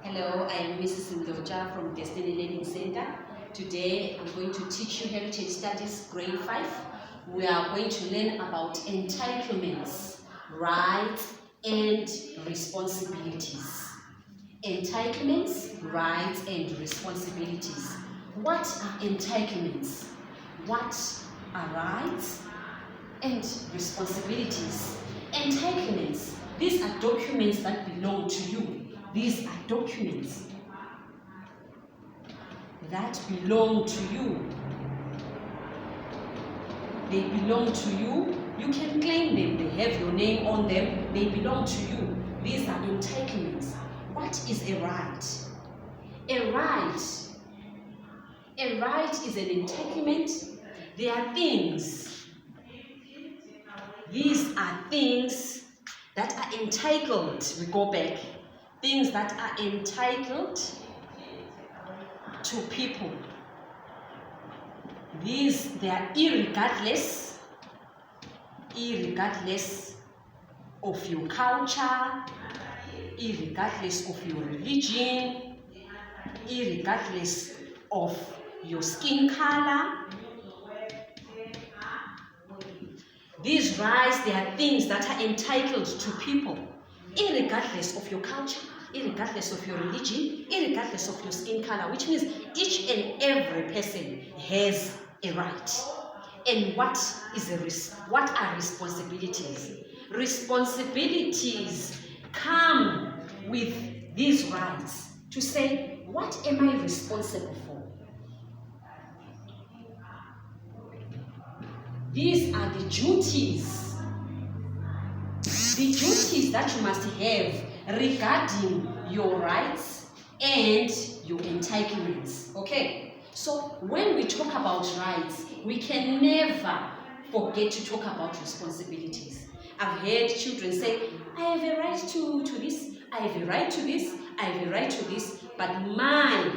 Hello, I am Mrs. Mlotshwa from Destiny Learning Center. Today I'm going to teach you Heritage Studies Grade 5. We are going to learn about entitlements, rights and responsibilities. Entitlements, rights and responsibilities. What are entitlements? What are rights and responsibilities? Entitlements, these are documents that belong to you. These are documents that belong to you. They belong to you. You can claim them. They have your name on them. They belong to you. These are entitlements. What is a right? A right is an entitlement. They are things. These are things that are entitled. We go back. Things that are entitled to people. They are irregardless of your culture, irregardless of your religion, irregardless of your skin color. These rights, they are things that are entitled to people, irregardless of your culture, irregardless of your religion, irregardless of your skin color, which means each and every person has a right. And what are responsibilities? Responsibilities come with these rights to say, what am I responsible for? These are the duties that you must have regarding your rights and your entitlements. Okay, so when we talk about rights, we can never forget to talk about responsibilities. I've heard children say, I have a right to this, I have a right to this, I have a right to this, but my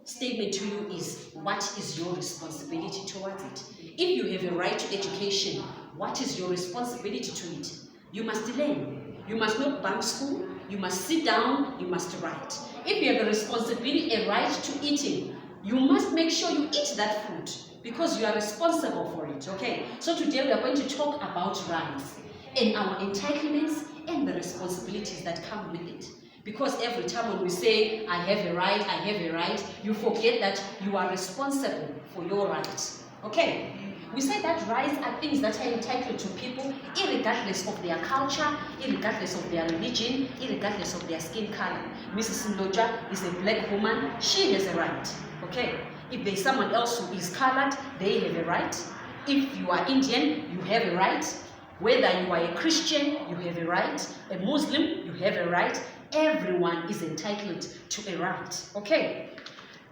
statement to you is, what is your responsibility towards it? If you have a right to education, what is your responsibility to it? You must learn. You must not bunk school. You must sit down. You must write. If you have a responsibility, a right to eating, you must make sure you eat that food because you are responsible for it. Okay? So today we are going to talk about rights and our entitlements and the responsibilities that come with it. Because every time when we say, I have a right, you forget that you are responsible for your rights. Okay? We say that rights are things that are entitled to people, irregardless of their culture, irregardless of their religion, irregardless of their skin color. Mrs. Mlotshwa is a black woman, she has a right. Okay? If there's someone else who is colored, they have a right. If you are Indian, you have a right. Whether you are a Christian, you have a right. A Muslim, you have a right. Everyone is entitled to a right. Okay?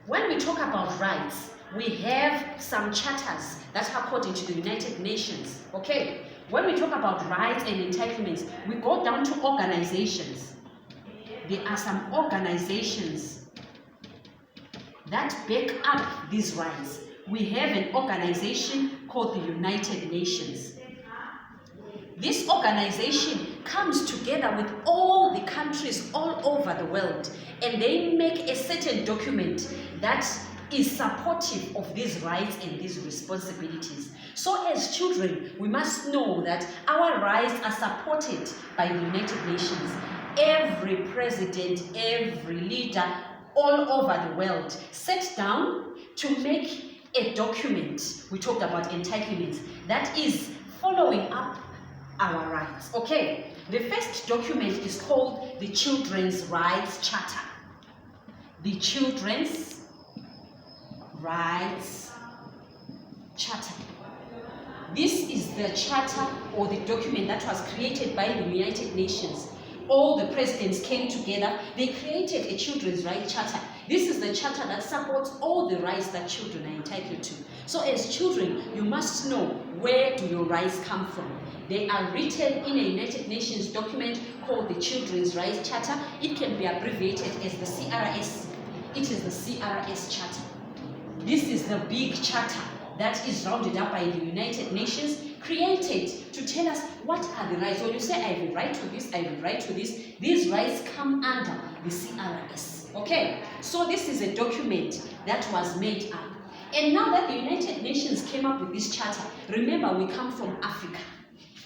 When we talk about rights, we have some charters that are according to the United Nations. Okay? When we talk about rights and entitlements, we go down to organizations. There are some organizations that back up these rights. We have an organization called the United Nations. This organization comes together with all the countries all over the world, and they make a certain document that is supportive of these rights and these responsibilities. So as children, we must know that our rights are supported by the United Nations. Every president, every leader all over the world sat down to make a document. We talked about entitlements that is following up our rights. Okay, the first document is called the Children's Rights Charter. The Children's Rights Charter. This is the charter or the document that was created by the United Nations. All the presidents came together, they created a Children's Rights Charter. This is the charter that supports all the rights that children are entitled to. So as children, you must know, where do your rights come from? They are written in a United Nations document called the Children's Rights Charter. It can be abbreviated as the CRS. It is the CRS Charter. This is the big charter that is rounded up by the United Nations, created to tell us what are the rights. When you say I have a right to this, I have a right to this, these rights come under the CRS. Okay, so this is a document that was made up. And now that the United Nations came up with this charter, remember we come from Africa.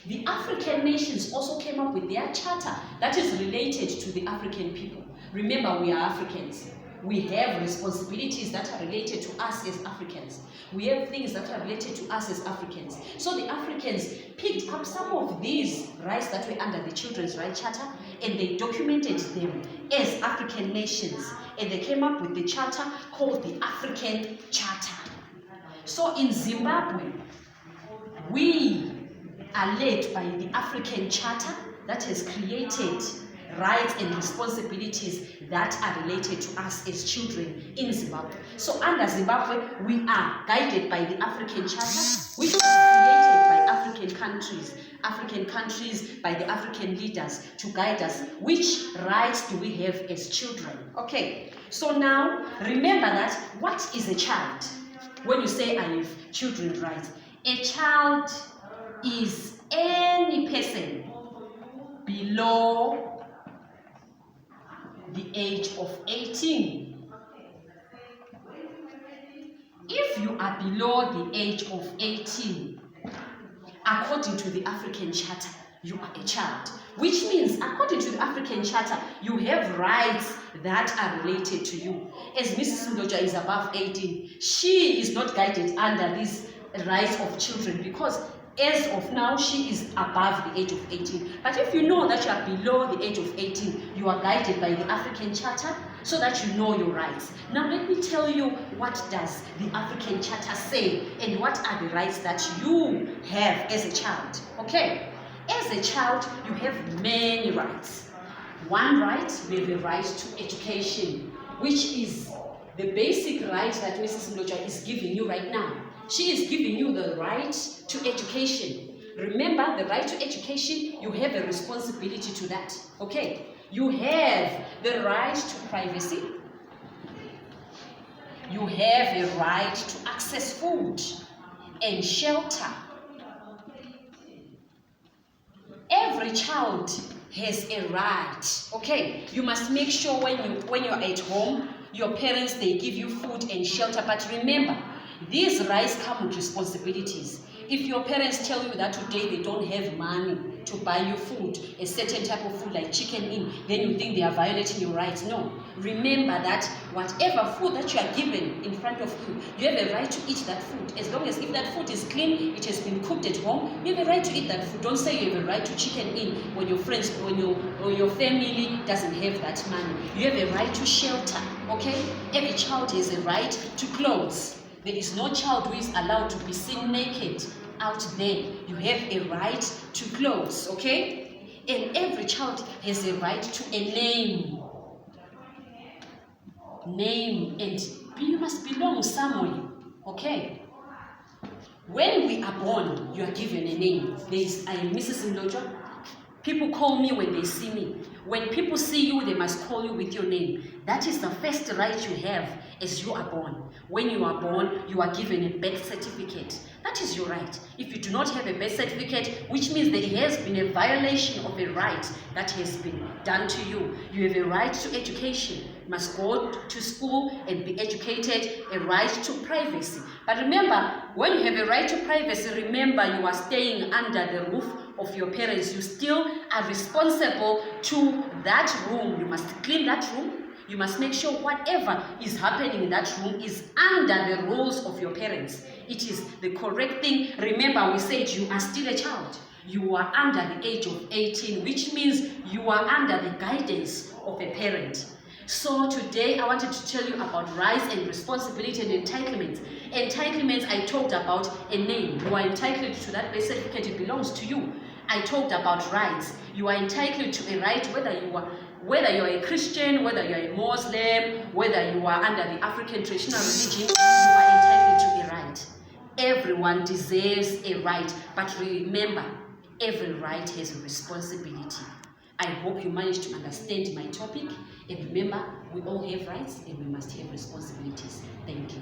The African nations also came up with their charter that is related to the African people. Remember, we are Africans. We have responsibilities that are related to us as Africans. We have things that are related to us as Africans. So the Africans picked up some of these rights that were under the Children's Rights Charter and they documented them as African nations. And they came up with the charter called the African Charter. So in Zimbabwe, we are led by the African Charter that has created rights and responsibilities that are related to us as children in Zimbabwe. So under Zimbabwe, we are guided by the African Charter, which was created by African countries by the African leaders to guide us. Which rights do we have as children? Okay, so now remember that what is a child? When you say I have children's rights, a child is any person below the age of 18. If you are below the age of 18, according to the African Charter, you are a child. Which means, according to the African Charter, you have rights that are related to you. As Mrs. Mlotshwa is above 18, she is not guided under these rights of children because as of now, she is above the age of 18. But if you know that you are below the age of 18, you are guided by the African Charter so that you know your rights. Now let me tell you what does the African Charter say and what are the rights that you have as a child. Okay, as a child, you have many rights. One right, we have a right to education, which is the basic right that Mrs. Mlotshwa is giving you right now. She is giving you the right to education. Remember, the right to education, you have a responsibility to that. Okay? You have the right to privacy. You have a right to access food and shelter. Every child has a right. Okay? You must make sure when you're at home, your parents, they give you food and shelter. But remember, these rights come with responsibilities. If your parents tell you that today they don't have money to buy you food, a certain type of food like chicken in, then you think they are violating your rights. No. Remember that whatever food that you are given in front of you, you have a right to eat that food. As long as if that food is clean, it has been cooked at home, you have a right to eat that food. Don't say you have a right to chicken in when your friends or your family doesn't have that money. You have a right to shelter. Okay? Every child has a right to clothes. There is no child who is allowed to be seen naked out there. You have a right to clothes, okay? And every child has a right to a name. Name, and you must belong somewhere, okay? When we are born, you are given a name. I am Mrs. Mlotshwa. People call me when they see me. When people see you, they must call you with your name. That is the first right you have as you are born. When you are born, you are given a birth certificate. That is your right. If you do not have a birth certificate, which means there has been a violation of a right that has been done to you. You have a right to education. You must go to school and be educated, a right to privacy. But remember, when you have a right to privacy, remember you are staying under the roof of your parents. You still are responsible to that room. You must clean that room. You must make sure whatever is happening in that room is under the rules of your parents. It is the correct thing. Remember, we said you are still a child. You are under the age of 18, which means you are under the guidance of a parent. So today I wanted to tell you about rights and responsibility and entitlements. Entitlements, I talked about a name. You are entitled to that birth certificate, it belongs to you. I talked about rights. You are entitled to a right whether you are a Christian, whether you are a Muslim, whether you are under the African traditional religion, you are entitled to a right. Everyone deserves a right, but remember, every right has a responsibility. I hope you managed to understand my topic, and remember, we all have rights and we must have responsibilities. Thank you.